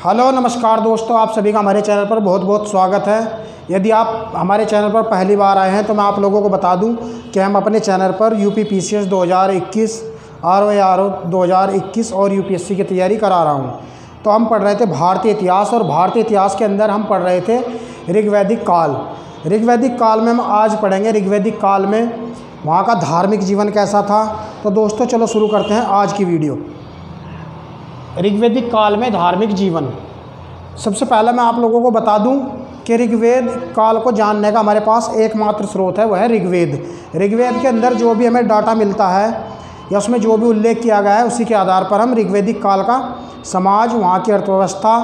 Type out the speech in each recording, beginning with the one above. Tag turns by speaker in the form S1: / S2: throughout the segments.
S1: Hello नमस्कार दोस्तों, आप सभी का हमारे चैनल पर बहुत बहुत स्वागत है। यदि आप हमारे चैनल पर पहली बार आए हैं तो मैं आप लोगों को बता दूं कि हम अपने चैनल पर यूपी पीसीएस 2021, आरओ 2021 और यूपीएससी की तैयारी करा रहा हूं। तो हम पढ़ रहे थे भारतीय इतिहास, और भारतीय इतिहास के अंदर हम पढ़ रहे थे ऋग्वैदिक काल। ऋग्वैदिक काल में हम आज पढ़ेंगे ऋग्वैदिक काल में वहाँ का धार्मिक जीवन कैसा था। तो दोस्तों चलो शुरू करते हैं आज की वीडियो। ऋग्वैदिक काल में धार्मिक जीवन। सबसे पहले मैं आप लोगों को बता दूं कि ऋग्वेद काल को जानने का हमारे पास एकमात्र स्रोत है, वह है ऋग्वेद। ऋग्वेद के अंदर जो भी हमें डाटा मिलता है या उसमें जो भी उल्लेख किया गया है, उसी के आधार पर हम ऋग्वैदिक काल का समाज, वहाँ की अर्थव्यवस्था,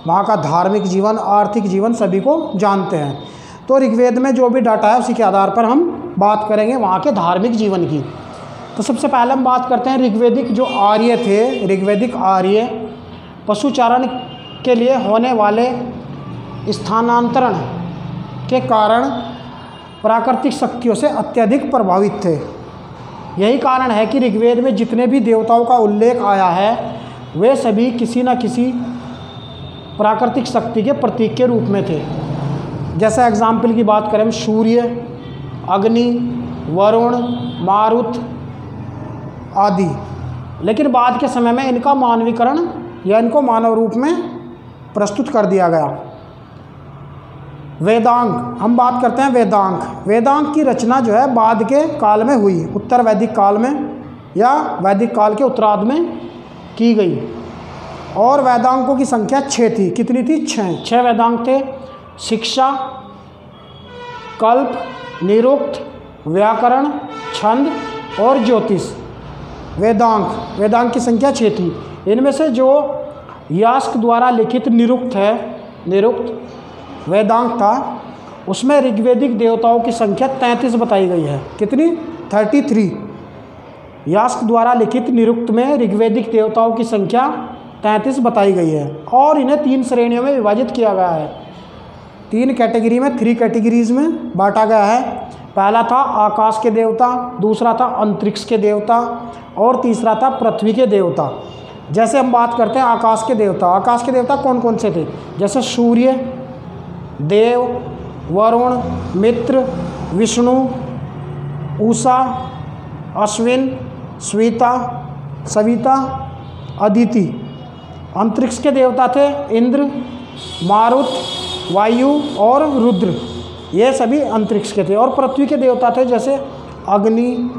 S1: वहाँ का धार्मिक जीवन, आर्थिक जीवन सभी को जानते हैं। तो ऋग्वेद में जो भी डाटा है उसी के आधार पर हम बात करेंगे वहाँ के धार्मिक जीवन की। तो सबसे पहले हम बात करते हैं ऋग्वैदिक जो आर्य थे। ऋग्वैदिक आर्य पशुचारण के लिए होने वाले स्थानांतरण के कारण प्राकृतिक शक्तियों से अत्यधिक प्रभावित थे। यही कारण है कि ऋग्वेद में जितने भी देवताओं का उल्लेख आया है वे सभी किसी न किसी प्राकृतिक शक्ति के प्रतीक के रूप में थे। जैसे एग्जाम्पल की बात करें, सूर्य, अग्नि, वरुण, मारुत आदि। लेकिन बाद के समय में इनका मानवीकरण या इनको मानव रूप में प्रस्तुत कर दिया गया। वेदांग, हम बात करते हैं वेदांग। वेदांग की रचना जो है बाद के काल में हुई, उत्तर वैदिक काल में या वैदिक काल के उत्तरार्ध में की गई। और वेदांगों की संख्या 6 थी। कितनी थी? 6 वेदांग थे। शिक्षा, कल्प, निरुक्त, व्याकरण, छंद और ज्योतिष। वेदांग की संख्या 6 थी। इनमें से जो यास्क द्वारा लिखित निरुक्त वेदांग था, उसमें ऋग्वैदिक देवताओं की संख्या 33 बताई गई है। कितनी? 33। यास्क द्वारा लिखित निरुक्त में ऋग्वैदिक देवताओं की संख्या 33 बताई गई है। और इन्हें 3 श्रेणियों में विभाजित किया गया है। 3 कैटेगरी में, 3 कैटेगरीज में बांटा गया है। पहला था आकाश के देवता, दूसरा था अंतरिक्ष के देवता और तीसरा था पृथ्वी के देवता। जैसे हम बात करते हैं आकाश के देवता। आकाश के देवता कौन कौन से थे? जैसे सूर्य, देव, वरुण, मित्र, विष्णु, उषा, अश्विन, स्विता, सविता, अदिति। अंतरिक्ष के देवता थे इंद्र, मारुत, वायु और रुद्र। ये सभी अंतरिक्ष के थे। और पृथ्वी के देवता थे जैसे अग्नि,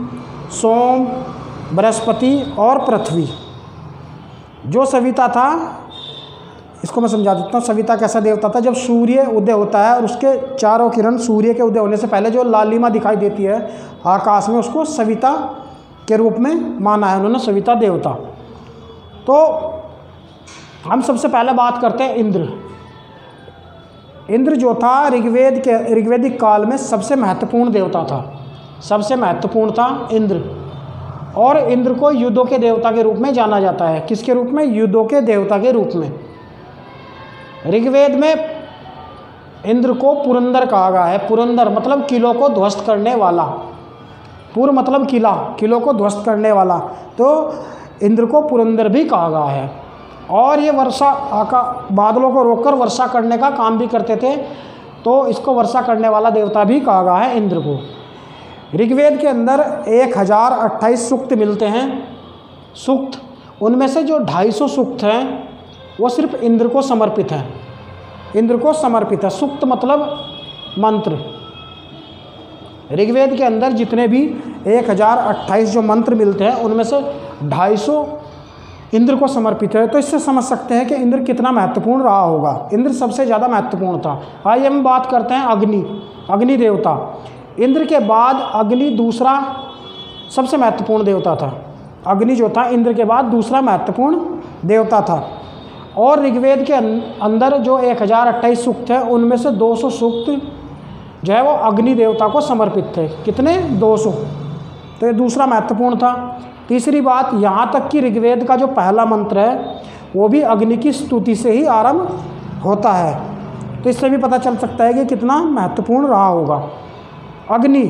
S1: सोम, बृहस्पति और पृथ्वी। जो सविता था, इसको मैं समझा देता हूँ। सविता कैसा देवता था? जब सूर्य उदय होता है और उसके चारों किरण सूर्य के उदय होने से पहले जो लालिमा दिखाई देती है आकाश में, उसको सविता के रूप में माना है उन्होंने, सविता देवता। तो हम सबसे पहले बात करते हैं इंद्र। इंद्र जो था ऋग्वैदिक काल में सबसे महत्वपूर्ण देवता था। सबसे महत्वपूर्ण था इंद्र। और इंद्र को युद्धों के देवता के रूप में जाना जाता है। किसके रूप में? युद्धों के देवता के रूप में। ऋग्वेद में इंद्र को पुरंदर कहा गया है। पुरंदर मतलब किलों को ध्वस्त करने वाला। पुर मतलब किला, किलों को ध्वस्त करने वाला। तो इंद्र को पुरंदर भी कहा गया है। और ये बादलों को रोककर वर्षा करने का काम भी करते थे, तो इसको वर्षा करने वाला देवता भी कहा गया है इंद्र को। ऋग्वेद के अंदर 1028 सूक्त मिलते हैं। सूक्त, उनमें से जो 250 सूक्त हैं वो सिर्फ इंद्र को समर्पित हैं। इंद्र को समर्पित है। सूक्त मतलब मंत्र। ऋग्वेद के अंदर जितने भी 1028 जो मंत्र मिलते हैं उनमें से 250 इंद्र को समर्पित है। तो इससे समझ सकते हैं कि इंद्र कितना महत्वपूर्ण रहा होगा। इंद्र सबसे ज़्यादा महत्वपूर्ण था। आइए हम बात करते हैं अग्नि देवता। इंद्र के बाद अग्नि दूसरा सबसे महत्वपूर्ण देवता था। अग्नि जो था इंद्र के बाद दूसरा महत्वपूर्ण देवता था। और ऋग्वेद के अंदर जो 1028 सूक्त है उनमें से 200 सूक्त जो है वो अग्नि देवता को समर्पित थे। कितने? 200। तो ये दूसरा महत्वपूर्ण था। तीसरी बात, यहाँ तक कि ऋग्वेद का जो पहला मंत्र है वो भी अग्नि की स्तुति से ही आरंभ होता है। तो इससे भी पता चल सकता है कि कितना महत्वपूर्ण रहा होगा। अग्नि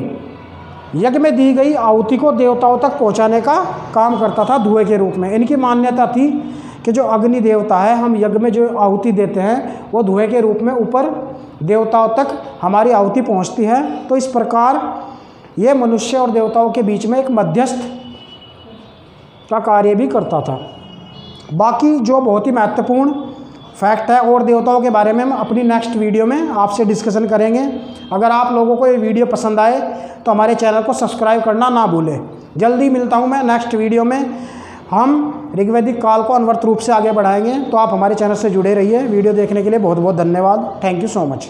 S1: यज्ञ में दी गई आहुति को देवताओं तक पहुँचाने का काम करता था धुएं के रूप में। इनकी मान्यता थी कि जो अग्नि देवता है, हम यज्ञ में जो आहुति देते हैं वो धुएं के रूप में ऊपर देवताओं तक हमारी आहुति पहुंचती है। तो इस प्रकार ये मनुष्य और देवताओं के बीच में एक मध्यस्थ का कार्य भी करता था। बाकी जो बहुत ही महत्वपूर्ण फैक्ट है और देवताओं के बारे में हम अपनी नेक्स्ट वीडियो में आपसे डिस्कशन करेंगे। अगर आप लोगों को ये वीडियो पसंद आए तो हमारे चैनल को सब्सक्राइब करना ना भूलें। जल्दी मिलता हूँ मैं नेक्स्ट वीडियो में। हम ऋग्वैदिक काल को अनवरत रूप से आगे बढ़ाएंगे। तो आप हमारे चैनल से जुड़े रहिए। वीडियो देखने के लिए बहुत बहुत धन्यवाद। Thank you so much.